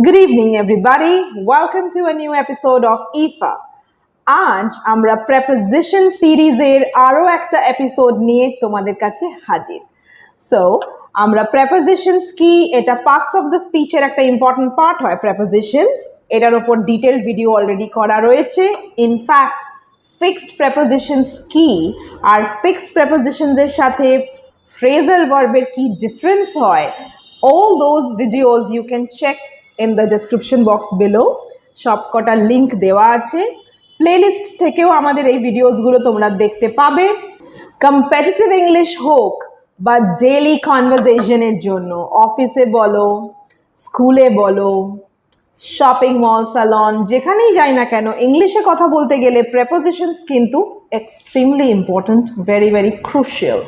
Good evening, everybody. Welcome to a new episode of EFA. আজ আমরা preposition series এর আরো একটা এপিসোড নিয়ে তোমাদের কাছে হাজির। So, আমরা prepositions কি এটা parts of the speech এর একটা important part হয় prepositions। এটার উপর detailed video already করা রয়েছে। In fact, fixed prepositions কি আর fixed prepositions এর সাথে phrasal verb এর কি difference হয়, all those videos you can check in the description box below. সবকটা লিংক দেওয়া আছে। প্লেলিস্ট থেকেও আমাদের এই ভিডিওসগুলো তোমরা দেখতে পাবে। কম্পিটিটিভ ইংলিশ হোক বা ডেইলি কনভারসেশনের জন্য, অফিসে বলো, স্কুলে বলো, শপিং মল, সালন, যেখানেই যাই না কেন, ইংলিশে কথা বলতে গেলে প্রেপোজিশনস কিন্তু extremely important, very very crucial.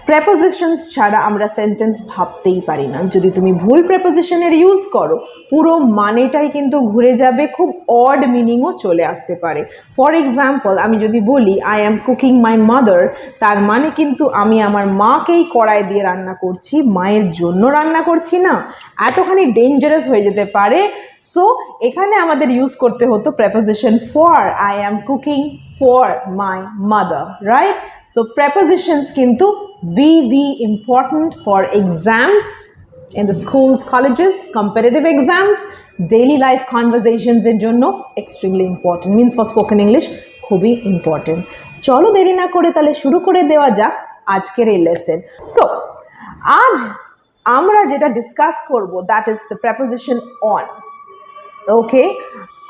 Prepositions ছাড়া আমরা সেন্টেন্স ভাবতেই পারি না। যদি তুমি ভুল প্রেপোজিশনের ইউজ করো, পুরো মানেটাই কিন্তু ঘুরে যাবে, খুব অড মিনিংও চলে আসতে পারে। ফর এক্সাম্পল, আমি যদি বলি I am cooking my mother, তার মানে কিন্তু আমি আমার মাকেই কড়াই দিয়ে রান্না করছি, মায়ের জন্য রান্না করছি না। এতখানি ডেঞ্জারাস হয়ে যেতে পারে। সো এখানে আমাদের ইউজ করতে হতো preposition for, I am cooking for my mother, right? So prepositions কিন্তু very important for exams in the schools, colleges, competitive exams, daily life conversations এর জন্য extremely important, means for spoken English খুবই important। চলো দেরি না করে তাহলে শুরু করে দেওয়া যাক আজকের এই লেসন। সো আজ আমরা যেটা ডিসকাস করব that is the preposition on. ওকে,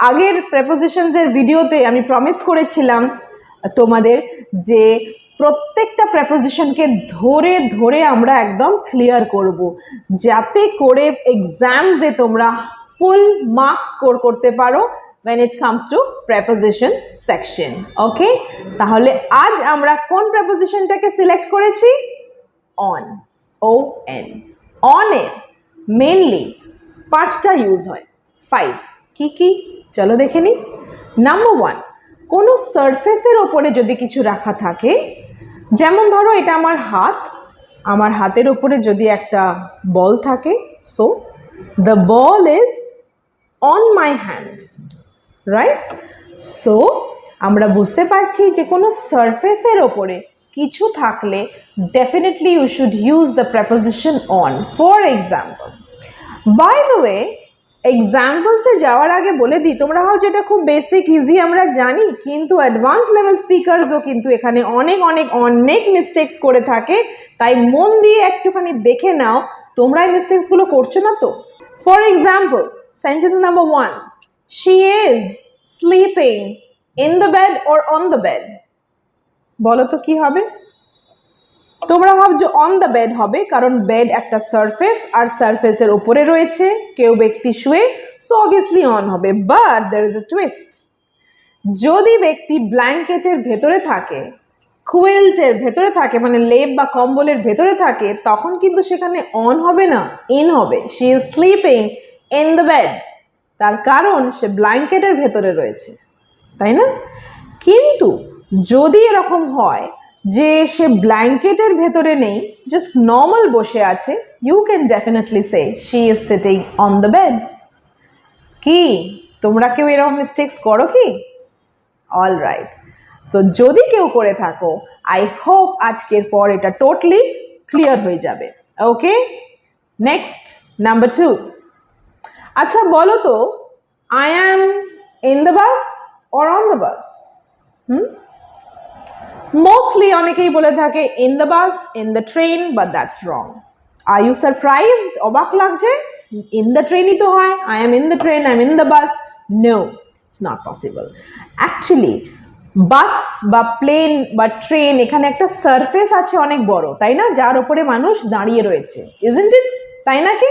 আগের prepositions এর ভিডিওতে আমি প্রমিস করেছিলাম তোমাদের যে প্রত্যেকটা প্রেপোজিশনকে ধরে ধরে আমরা একদম ক্লিয়ার করব, যাতে করে এক্সামসে তোমরা ফুল মার্কস স্কোর করতে পারো when it comes to preposition section. ওকে, তাহলে আজ আমরা কোন প্রেপোজিশনটাকে সিলেক্ট করেছি? on, on. on এর মেইনলি 5টা ইউজ হয়। 5 কি কি চলো দেখে নিই। নাম্বার 1, কোনো সারফেসের ওপরে যদি কিছু রাখা থাকে, যেমন ধরো এটা আমার হাত, আমার হাতের ওপরে যদি একটা বল থাকে, so the ball is on my hand, right? So আমরা বুঝতে পারছি যে কোনো সারফেসের ওপরে কিছু থাকলে definitely you should use the preposition on. For example, by the way, এক্সাম্পলসে যাওয়ার আগে বলে দিই, তোমরা ভাবো যেটা খুব বেসিক ইজি আমরা জানি, কিন্তু অ্যাডভান্স লেভেল স্পিকারসও কিন্তু এখানে অনেক অনেক অনেক মিস্টেক্স করে থাকে। তাই মন দিয়ে একটুখানি দেখে নাও তোমরা এই মিস্টেক্সগুলো করছো না তো। For example, sentence number 1, she is sleeping in the bed or on the bed. বলো তো কি হবে? তোমরা ভাবছো অন দ্য বেড হবে, কারণ বেড একটা সারফেস আর সারফেসের উপরে রয়েছে কেউ ব্যক্তি শুয়ে, সো অবভিয়াসলি অন হবে। But there is a twist. যদি ব্যক্তি ব্ল্যাঙ্কেটের ভেতরে থাকে, কুইল্টের ভেতরে থাকে, মানে লেপ বা কম্বলের ভেতরে থাকে, তখন কিন্তু সেখানে অন হবে না, ইন হবে। She is sleeping in the bed, তার কারণ সে ব্ল্যাঙ্কেটের ভেতরে রয়েছে, তাই না? কিন্তু যদি এরকম হয় যে সে ব্ল্যাঙ্কেটের ভেতরে নেই, জাস্ট নর্মাল বসে আছে, you can definitely say she is sitting on the bed. কি তোমরা কেউ এরকম মিস্টেক্স করো কি? All right. তো যদি কেউ করে থাকো, আই হোপ আজকের পর এটা টোটালি ক্লিয়ার হয়ে যাবে। Okay, next number 2। আচ্ছা বলো তো, I am in the bus or on the bus? Mostly অনেকেই বলে থাকে in the bus, in the train, but that's wrong. Are you surprised? অবাক লাগছে? ইন দ্য ট্রেনই তো হয়, I am in the train, I am in the bus. No, it's not possible. Actually bus বা plane বা train, এখানে একটা surface আছে অনেক বড়, তাই না, যার উপরে মানুষ দাঁড়িয়ে রয়েছে, ইজন্ট ইট? তাই নাকি?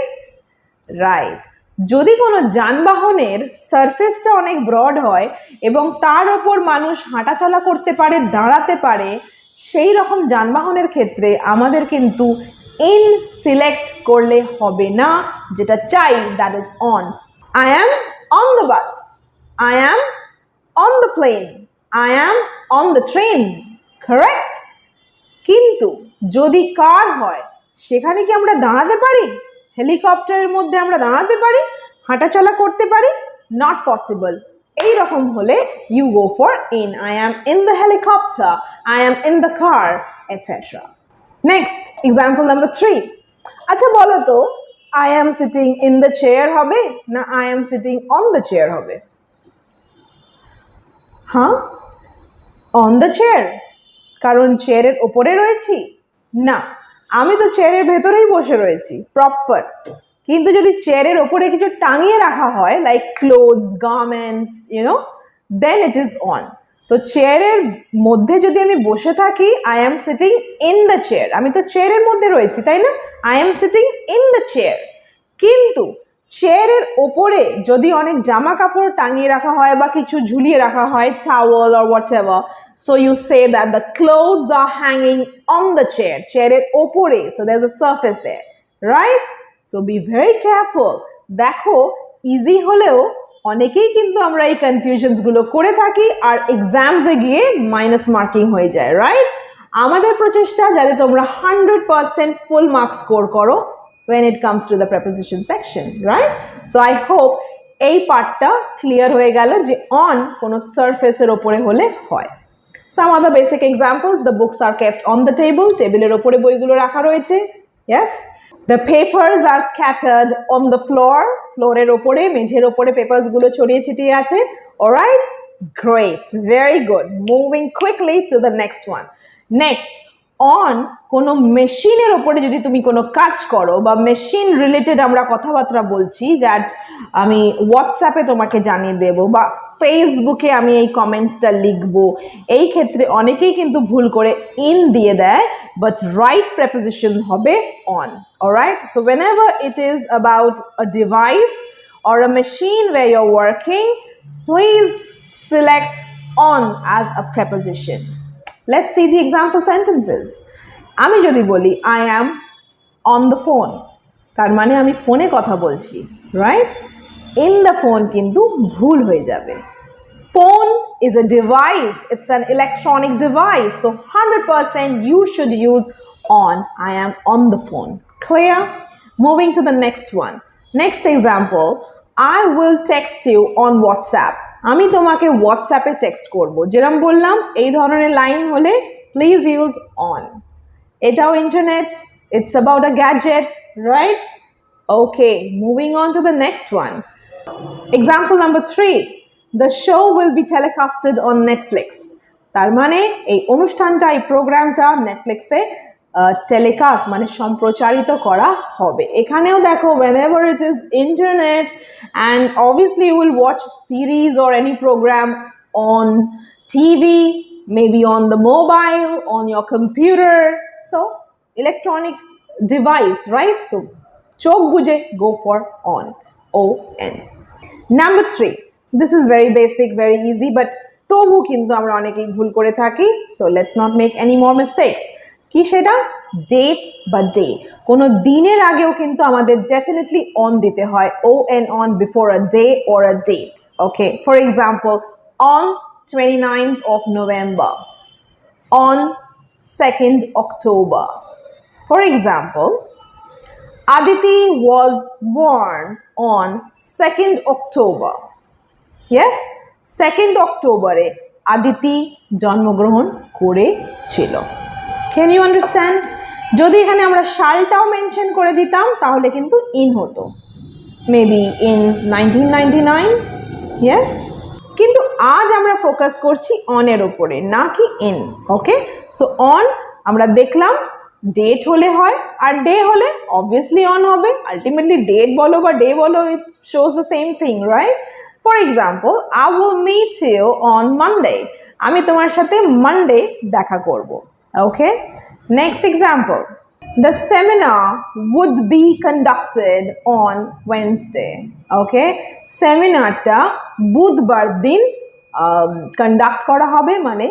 রাইট। যদি কোনো যানবাহনের সারফেসটা অনেক ব্রড হয় এবং তার ওপর মানুষ হাঁটাচলা করতে পারে, দাঁড়াতে পারে, সেই রকম যানবাহনের ক্ষেত্রে আমাদের কিন্তু ইন সিলেক্ট করলে হবে না, যেটা চাই that is on. I am on the bus, I am on the plane, I am on the train, correct? কিন্তু যদি কার হয়, সেখানে কি আমরা দাঁড়াতে পারি? হেলিকপ্টারের মধ্যে আমরা দাঁড়াতে পারি? হাঁটাচলা করতে পারি? Not possible. এই রকম হলে you go for in. I am in the helicopter. I am in the car, etc. Next, example number 3. আচ্ছা বলো তো, I am sitting in the chair হবে না I am sitting on the chair হবে? হ্যাঁ, on the chair, কারণ চেয়ারের ওপরে রয়েছি? না, আমি তো চেয়ারের ভেতরেই বসে রয়েছি প্রপার। কিন্তু যদি চেয়ারের ওপরে কিছু টাঙিয়ে রাখা হয় like clothes, garments, then it is on. তো চেয়ারের মধ্যে যদি আমি বসে থাকি, I am sitting in the chair, আমি তো চেয়ারের মধ্যে রয়েছি, তাই না? I am sitting in the chair. কিন্তু চেয়ারের ওপরে যদি অনেক জামা কাপড় টাঙিয়ে রাখা হয় বা কিছু ঝুলিয়ে রাখা হয়, towel or whatever, so you say that the clothes are hanging on the chair, চেয়ারের ওপরে, so there is a surface there, right? So be very careful. দেখো, ইজি হলেও অনেকেই কিন্তু আমরা এই কনফিউশনস গুলো করে থাকি আর এক্সামসে গিয়ে মাইনাস মার্কিং হয়ে যায়, রাইট? আমাদের প্রচেষ্টা যাতে তোমরা 100% ফুল মার্কস স্কোর করো when it comes to the preposition section, right? So I hope এই পার্টটা ক্লিয়ার হয়ে গেল যে on কোনো সারফেসের ওপরে হলে হয়। Some other basic examples: the books are kept on the table, টেবিলের ওপরে বইগুলো রাখা রয়েছে, yes? The papers are scattered on the floor, ফ্লোরের ওপরে, মেঝের ওপরে পেপারস গুলো ছড়িয়ে ছিটিয়ে আছে, alright? Great, very good. Moving quickly to the next one. Next, on কোনো মেশিনের ওপরে যদি তুমি কোনো কাজ করো বা মেশিন রিলেটেড আমরা কথাবার্তা বলছি, দ্যাট আমি হোয়াটসঅ্যাপে তোমাকে জানিয়ে দেব বা ফেসবুকে আমি এই কমেন্টটা লিখবো, এই ক্ষেত্রে অনেকেই কিন্তু ভুল করে ইন দিয়ে দেয়, বাট রাইট প্রেপোজিশন হবে on, alright? So whenever it is about a device or a machine where you're working, please select on as a preposition. Let's see the example sentences. আমি যদি বলি I am on the phone, তার মানে আমি ফোনে কথা বলছি, right? In the phone কিন্তু ভুল হয়ে যাবে। Phone is a device, it's an electronic device, so 100% you should use on. I am on the phone. Clear? Moving to the next one. Next example, I will text you on WhatsApp. আমি তোমাকে হোয়াটসঅ্যাপে text করব, যেরকম বললাম এই ধরনের line হলে please use on. এটাও internet, it's about a gadget, right? Okay, moving on to the next one. Example number 3, the show will be টেলিকাস্টেড on Netflix. তার মানে এই অনুষ্ঠানটা, এই প্রোগ্রামটা নেটফ্লিক্সে টেলিকাস্ট মানে সম্প্রচারিত করা হবে। এখানেও দেখো, whenever it is internet, and obviously you will watch series or any program on TV, maybe on the mobile, on your computer, so electronic device, right? So chok buje, go for on, on. Number 3, this is very basic, very easy, but তবু কিন্তু আমরা অনেকেই ভুল করে থাকি, so let's not make any more mistakes. কি সেটা? Date বা ডে। কোনো দিনের আগেও কিন্তু আমাদের ডেফিনেটলি অন দিতে হয়, on on before a day or a date. Okay, for example, on 29th of November, on 2nd October. For example, Aditi was born on 2nd October. Yes, 2nd October এ আদিতি জন্মগ্রহণ করেছিল। Can you understand? যদি এখানে আমরা সালটাও mention করে দিতাম তাহলে কিন্তু in হতো, মেবি ইন 1999, ইয়েস। কিন্তু আজ আমরা ফোকাস করছি অনের ওপরে, না কি ইন। ওকে, সো অন আমরা দেখলাম ডেট হলে হয়, আর ডে হলে অবভিয়াসলি অন হবে। আলটিমেটলি ডেট বলো বা ডে বলো, it shows the same thing, right? For example, I will meet you on Monday. আমি তোমার সাথে মানডে দেখা করব। Okay, next example, the seminar would be conducted on Wednesday. Okay, সেমিনারটা বুধবার দিন কন্ডাক্ট করা হবে, মানে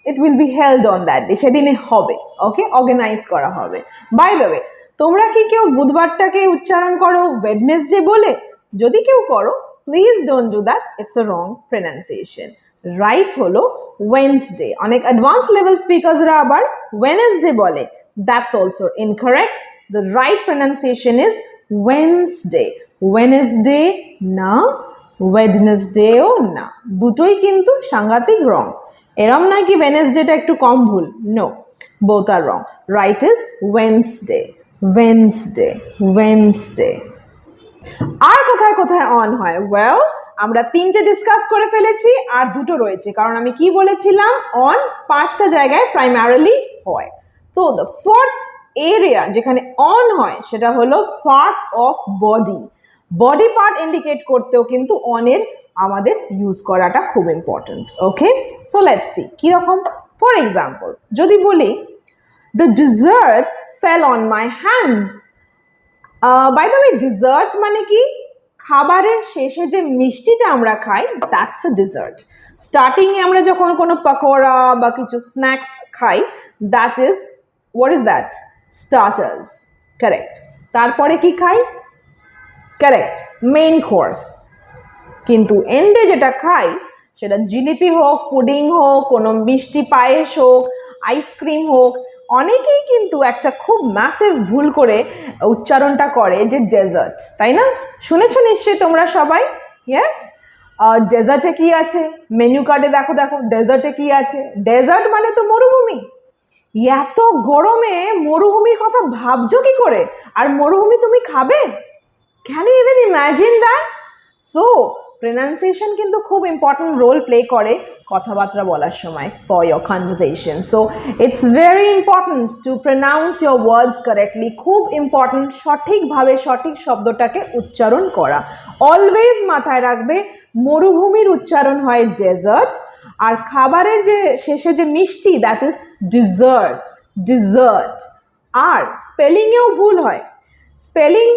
it will be held on that day, সেদিনে হবে। ওকে, অর্গানাইজ করা হবে। বাই দ্য ওয়ে, তোমরা কি কেউ বুধবারটাকে উচ্চারণ করো ওয়েডনেসডে বলে? যদি কেউ করো, please don't do that, it's a wrong pronunciation. Right হলো ওয়েনসডে। অনেক অ্যাডভান্স লেভেল স্পিকার্সরা আবার ওয়েনেসডে বলে, that's also incorrect. The right pronunciation is Wednesday. Wednesday না, ওয়েডনেসডেও না, দুটোই কিন্তু সাংঘাতিক রং। এরম নয় কি ওয়েনেসডেটা একটু কম ভুল, no, both are wrong. Right is Wednesday, Wednesday, Wednesday. আর কোথায় কোথায় অন হয়? ওয়েল, আমরা তিনটে ডিসকাস করে ফেলেছি, আর দুটো রয়েছে, কারণ আমি কি বলেছিলাম, অন 5টা জায়গায় প্রাইমারিলি হয়। তো দ্য ফোর্থ এরিয়া যেখানে অন হয় সেটা হলো part of body. Body part indicate করতেও কিন্তু অনের আমাদের ইউজ করাটা খুব important. Okay, so let's see কিরকম। ফর এক্সাম্পল যদি বলি the dessert fell on my hand. By the way, dessert মানে কি? খাবারের শেষে যে মিষ্টিটা আমরা খাই, দ্যাটস আ ডিজার্ট। স্টার্টিংয়ে আমরা যখন কোনো পকোড়া বা কিছু স্ন্যাক্স খাই, that is, what is that? Starters, correct. তারপরে কি খাই? Correct, main course. কিন্তু এন্ডে যেটা খাই সেটা জিলিপি হোক, পুডিং হোক, কোনো মিষ্টি পায়েস হোক, আইসক্রিম হোক, অনেকেই কিন্তু একটা খুব ম্যাসিভ ভুল করে উচ্চারণটা করে যে ডেজার্ট, তাই না? শুনেছো নিশ্চয়ই তোমরা সবাই। ইয়েস, ডেজার্টে কি আছে? মেনু কার্ডে দেখো দেখো, ডেজার্টে কি আছে? ডেজার্ট মানে তো মরুভূমি। এত গরমে মরুভূমির কথা ভাবছো কি করে? আর মরুভূমি তুমি খাবে? Can you even imagine that? So pronunciation কিন্তু খুব ইম্পর্টেন্ট রোল প্লে করে কথাবার্তা বলার সময় for your conversation. So it's very important to pronounce your words correctly. খুব ইম্পর্টেন্ট সঠিকভাবে সঠিক শব্দটাকে উচ্চারণ করা। অলওয়েজ মাথায় রাখবে মরুভূমির উচ্চারণ হয় ডেজার্ট, আর খাবারের যে শেষে যে মিষ্টি, দ্যাট ইজ ডিজার্ট, ডিজার্ট। আর স্পেলিংয়েও ভুল হয়। স্পেলিং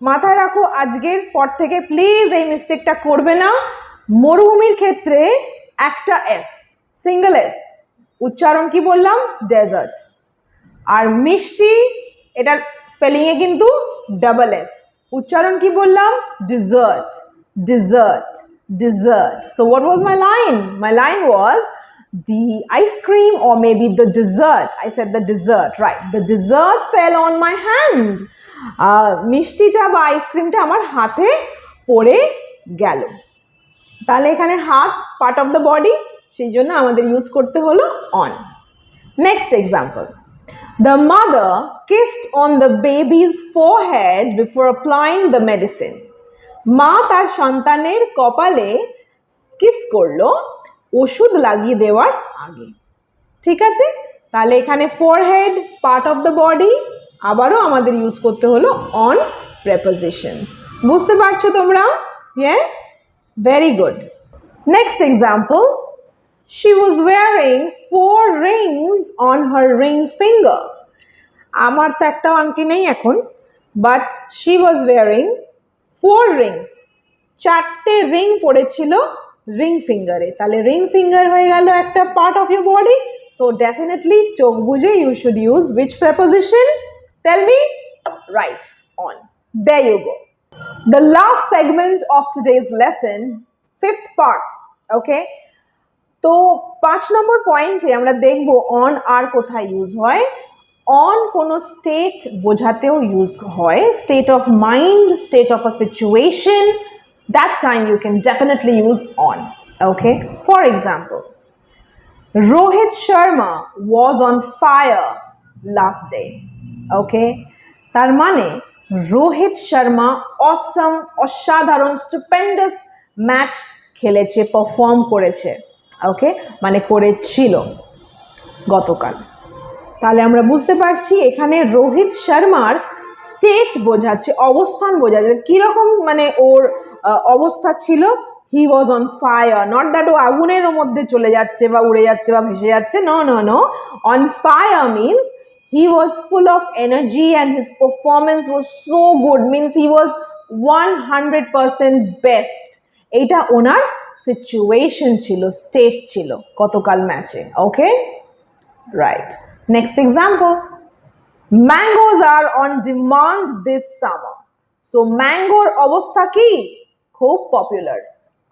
মাথায় রাখো, আজকের পর থেকে প্লিজ এই মিস্টেকটা করবে না। মরুভূমির ক্ষেত্রে একটা এস, সিঙ্গেল এস, উচ্চারণ কি বললাম? ডেজার্ট। আর মিষ্টি, এটার স্পেলিংয়ে কিন্তু ডাবল এস, উচ্চারণ কি বললাম? Dessert, dessert, dessert. So what was my line? My line was the ice cream, or maybe the dessert. I said the dessert, right? The dessert fell on my hand. মিষ্টিটা বা আইসক্রিমটা আমার হাতে পড়ে গেল। তাহলে এখানে হাত পার্ট অফ দ্য বডি, সেই জন্য আমাদের ইউজ করতে হলো on. Next example, the mother kissed on the babies forehead before applying the medicine. মা তার সন্তানের কপালে কিস করলো ওষুধ লাগিয়ে দেওয়ার আগে। ঠিক আছে, তাহলে এখানে forehead part of the body, আবারও আমাদের ইউজ করতে হলো অন প্রেপোজিশনস। বুঝতে পারছো তোমরা? Yes, very good. Next example, she was wearing 4 rings on her ring finger. আমার তো একটাও আংটি নেই এখন, but she was wearing 4 rings, 4টে রিং পড়েছিল রিং ফিঙ্গারে। তাহলে রিং ফিঙ্গার হয়ে গেল একটা part of your body. So definitely চোখ বুঝে you should use which preposition? Tell me. Right, on. There you go. The last segment of today's lesson, 5th part. Okay, তো 5 নম্বর পয়েন্টে আমরা দেখব অন আর কোথায় ইউজ হয়। অন কোনো স্টেট বোঝাতেও ইউজ হয়, state of mind, state of a situation, that time you can definitely use on. Okay, for example, Rohit Sharma was on fire last day. Okay, তার মানে রোহিত শর্মা অসম, অসাধারণ, স্টুপেন্ডাস ম্যাচ খেলেছে, perform করেছে। ওকে, মানে করেছিল গতকাল। তাহলে আমরা বুঝতে পারছি এখানে রোহিত শর্মার স্টেট বোঝাচ্ছে, অবস্থান বোঝাচ্ছে, কিরকম মানে ওর অবস্থা ছিল। He was on fire, not that ও আগুনের মধ্যে চলে যাচ্ছে বা উড়ে যাচ্ছে বা ভেসে যাচ্ছে, no no no. On fire means he was full of energy and his performance was so good, means he was 100% best. এটা ওনার সিচুয়েশন ছিল, স্টেট ছিল গতকাল ম্যাচে। Okay, right. Next example, mangoes are on demand this summer. So ম্যাঙ্গোর অবস্থা কি? খুব popular,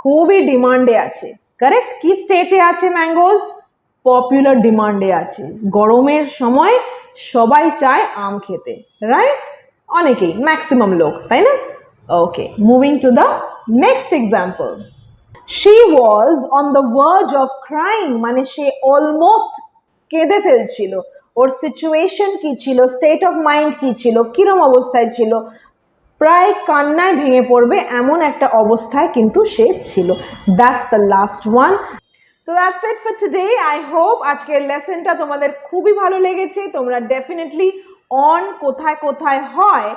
খুবই ডিমান্ডে আছে। কারেক্ট, কি স্টেটে আছে ম্যাঙ্গোজ? পপুলার ডিমান্ডে আছে। গরমের সময় সবাই চায় আম খেতে, রাইট? অনেকেই, ম্যাক্সিমাম লোক, তাই না? Okay, moving to the next example. She was on the verge of crying, মানে সে অলমোস্ট কেঁদে ফেলছিল। ওর সিচুয়েশন কি ছিল, স্টেট অফ মাইন্ড কি ছিল, কিরম অবস্থায় ছিল, প্রায় কান্নায় ভেঙে পড়বে এমন একটা অবস্থায় কিন্তু সে ছিল। That's the last one. So that's it for today. I hope আজকের লেসনটা তোমাদের খুবই ভালো লেগেছে। তোমরা ডেফিনেটলি অন কোথায় কোথায় হয়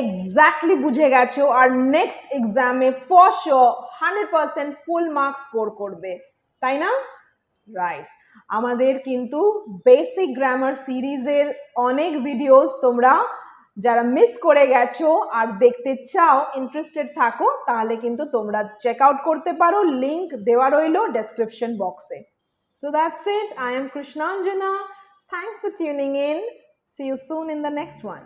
এক্স্যাক্টলি বুঝে গেছো, আর নেক্সট এক্সামে for sure 100% full marks score করবে, তাই না? রাইট। আমাদের কিন্তু বেসিক গ্রামার সিরিজের অনেক ভিডিওস তোমরা যারা মিস করে গেছো আর দেখতে চাও, ইন্টারেস্টেড থাকো, তাহলে কিন্তু তোমরা চেক আউট করতে পারো, লিংক দেওয়া রইলো ডেসক্রিপশন বক্সে। So that's it. I am Krishnanjana. Thanks for tuning in. See you soon in the next one.